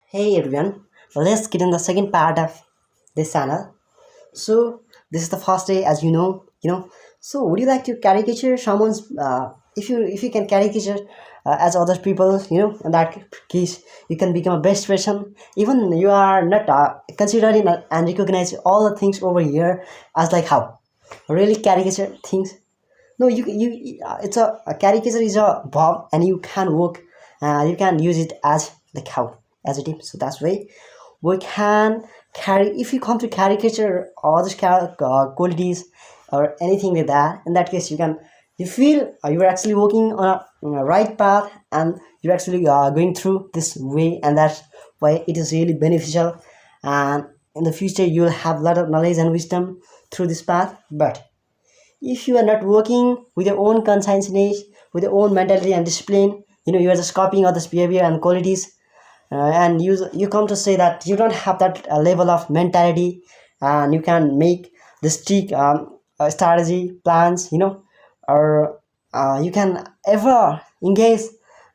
Hey everyone, let's get in the second part of this channel. So this is the first day, as you know. So would you like to caricature someone's? If you can caricature as other people, in that case, you can become a best person. Even you are not considering and recognize all the things over here as like how really caricature things. No, it's a caricature is a verb, and you can work. You can use it as like how as a tip. So that's way we can carry. If you come to caricature all these qualities or anything like that, in that case you feel you are actually working on a right path, and you're actually going through this way, and that's why it is really beneficial. And in the future, you will have a lot of knowledge and wisdom through this path. But if you are not working with your own consciousness, with your own mentality and discipline, you are just copying others' behavior and qualities, and you come to say that you don't have that level of mentality, and you can make the strict strategy plans, or you can ever engage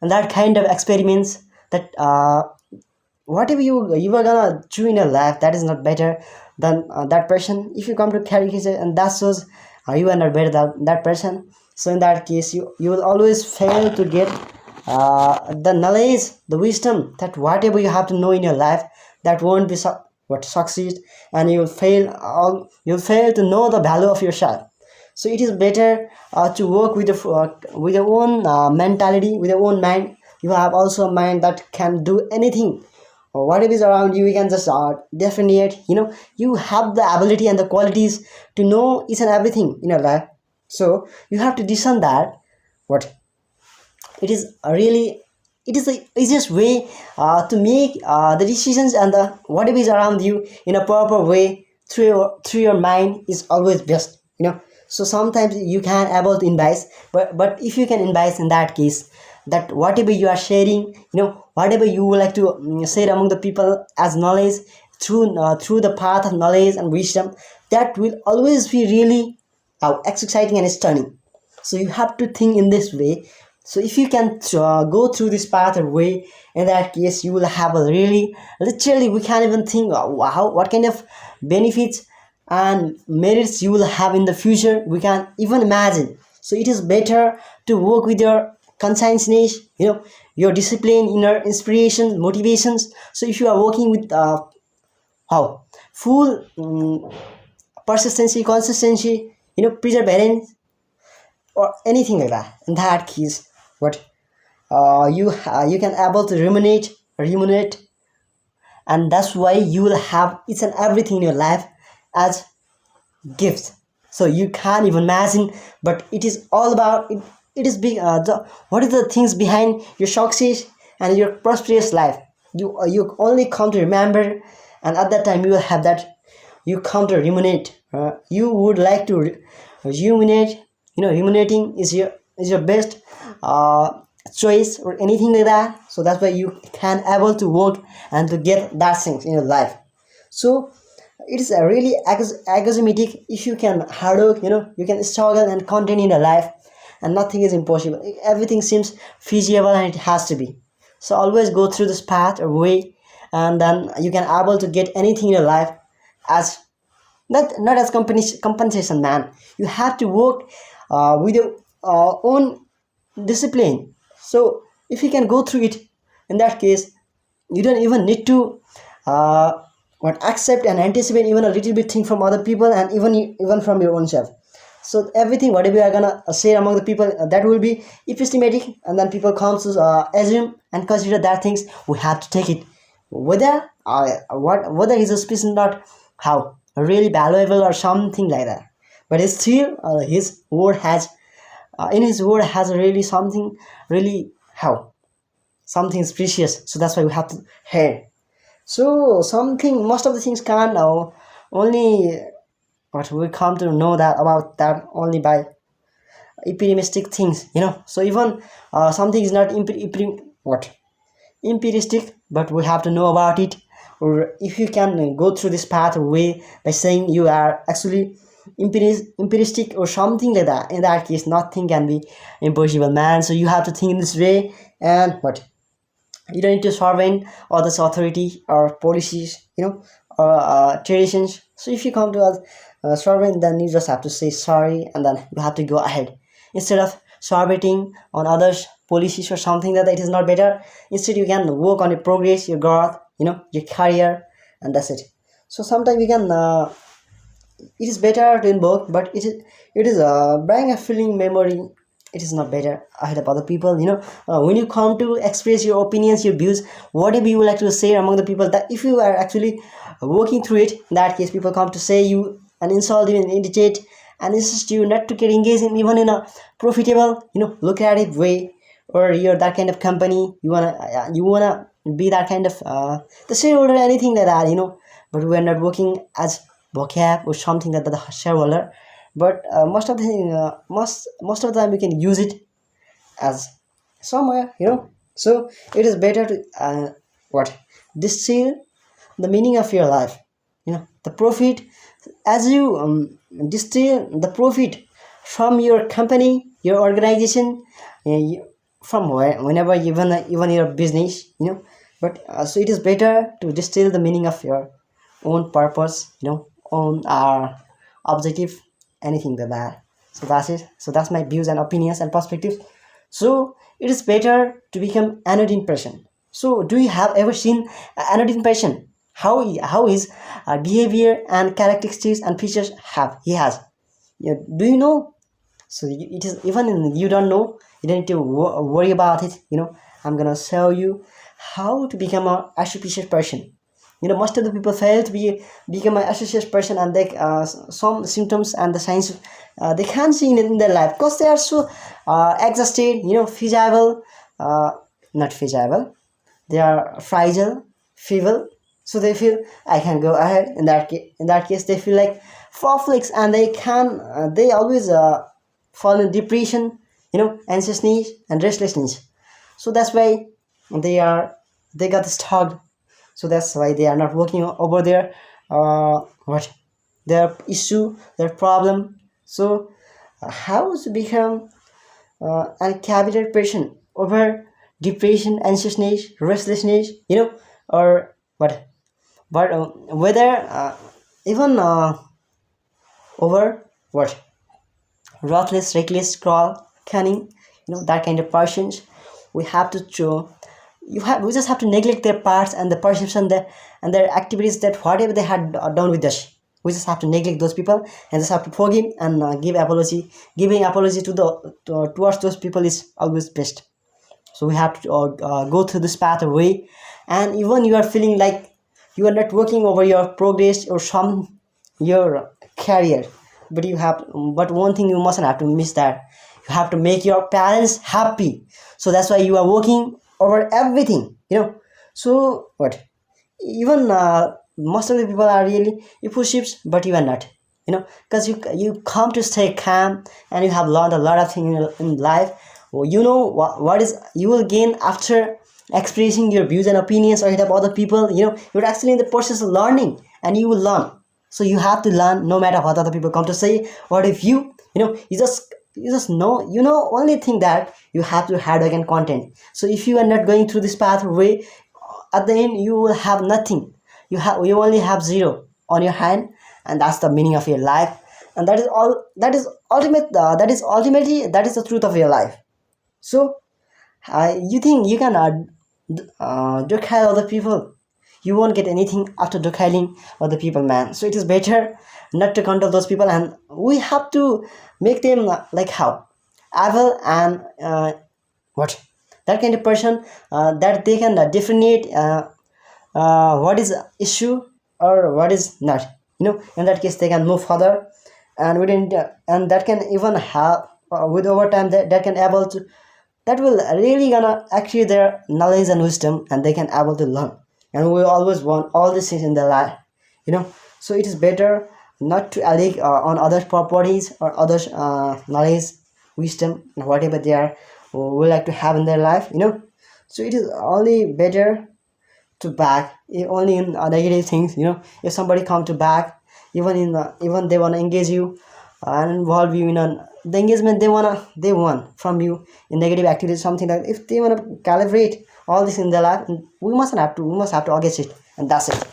in that kind of experiments that whatever you are gonna do in your life, that is not better than that person. If you come to caricature, and that shows you are not better than that person, so in that case you will always fail to get the knowledge, the wisdom, that whatever you have to know in your life, that won't be what succeed, and you'll fail to know the value of yourself. So it is better to work with your own mentality, with your own mind. You have also a mind that can do anything, or whatever is around you. You can just define. You have the ability and the qualities to know each and everything in your life. So you have to discern that what it is really, it is the easiest way to make the decisions, and the whatever is around you in a proper way through your mind is always best. So sometimes you can able to advise, but if you can advise, in that case, that whatever you are sharing, whatever you would like to share among the people as knowledge, through the path of knowledge and wisdom, that will always be really exciting and stunning. So you have to think in this way. So if you can go through this path or way, in that case you will have a really, literally, we can't even think wow, what kind of benefits and merits you will have in the future, we can even imagine. So it is better to work with your consciousness, your discipline, inner inspiration, motivations. So if you are working with how full persistency, consistency, perseverance, or anything like that, in that case, what you can able to ruminate, and that's why you will have each and everything in your life as gifts. So you can't even imagine, but it is all about it. It is big. What is the things behind your success and your prosperous life? You only come to remember, and at that time you will have that. You come to ruminate. You would like to ruminate. Ruminating is your best choice or anything like that. So that's why you can able to work and to get that things in your life. So it is a really axiomatic. If you can hard work, you can struggle and continue in your life, and nothing is impossible. Everything seems feasible, and it has to be. So always go through this path or way, and then you can able to get anything in your life as not as compensation, man. You have to work with your own discipline. So if you can go through it, in that case you don't even need to uh, what accept and anticipate even a little bit thing from other people, and even from your own self. So everything whatever you are gonna say among the people, that will be epistematic, and then people come to assume and consider that things, we have to take it, whether whether his speech is not how really valuable or something like that. But it's still his word has in his word has really something, really how something is precious. So that's why we have to hear. So something, most of the things can't know, only what we come to know that about that only by empiristic things. So even something is not empiristic, but we have to know about it. Or if you can go through this path or way by saying you are actually empiristic or something like that, in that case nothing can be impossible, man. So you have to think in this way, and what you don't need to serve others authority or policies, or traditions. So if you come to us serving, then you just have to say sorry, and then you have to go ahead instead of serving on others policies or something like that. It is not better. Instead, you can work on your progress, your growth, your career, and that's it. So sometimes we can it is better to invoke, but it is bring a feeling memory. It is not better ahead of other people. When you come to express your opinions, your views, whatever you would like to say among the people, that if you are actually working through it, in that case people come to say you and insult you and irritate and insist you not to get engaged in even in a profitable, lucrative way, or you're that kind of company, you wanna be that kind of the shareholder, anything like that, but we are not working as vocab or something like that, the shareholder. But most of the time we can use it as somewhere, so it is better to what distill the meaning of your life, the profit, as you distill the profit from your company, your organization, from whenever, even your business, but so it is better to distill the meaning of your own purpose, own objective, anything like that. So that's it. So that's my views and opinions and perspectives. So it is better to become anodyne person. So do you have ever seen anodyne person? How his behavior and characteristics and features have he has? Yeah, do you know? So it is, even in, you don't know, you don't need to worry about it. I'm gonna show you how to become a auspicious person. Most of the people fail to become an auspicious person, and they some symptoms and the signs they can't see in their life because they are so exhausted, feasible, not feasible, they are fragile, feeble. So they feel I can go ahead. In that case they feel like flix, and they always fall in depression, anxiousness and restlessness. So that's why they are they got stuck. So that's why they are not working over their what their issue, their problem. So how to become a capital patient over depression, anxiousness, restlessness, or what? But whether even over what? Ruthless, reckless, crawl, cunning, that kind of persons. We have to show. We just have to neglect their parts and the perception that and their activities, that whatever they had done with us. We just have to neglect those people and just have to forgive and give apology. Giving apology towards those people is always best. So we have to go through this path or way, and even you are feeling like you are not working over your progress or some your career, but but one thing you mustn't have to miss, that you have to make your parents happy. So that's why you are working over everything, so what, even most of the people are really impulsive, but you are not, because you come to stay calm, and you have learned a lot of things in life. Well, what is you will gain after expressing your views and opinions or hit up other people. You're actually in the process of learning, and you will learn. So you have to learn no matter what other people come to say. What if you just know, only thing that you have to hard work and content. So if you are not going through this pathway, at the end you will have nothing. You only have zero on your hand, and that's the meaning of your life. And that is all, that is ultimate that is ultimately, that is the truth of your life. So you think you can decile other people? You won't get anything after decaling other people, man. So it is better not to control those people, and we have to make them like how evil and what, that kind of person, that they can differentiate what is issue or what is not. In that case they can move further, and within and that can even have with over time, that can able to, that will really gonna accrue their knowledge and wisdom, and they can able to learn. And we always want all these things in their life, so it is better not to allege on others properties or others knowledge, wisdom, whatever they are would like to have in their life. So it is only better to back only in negative things. If somebody come to back, even they want to engage you and involve you in the engagement, they want from you in negative activities, something like, if they want to calibrate all this in the life, we must have to against it, and that's it.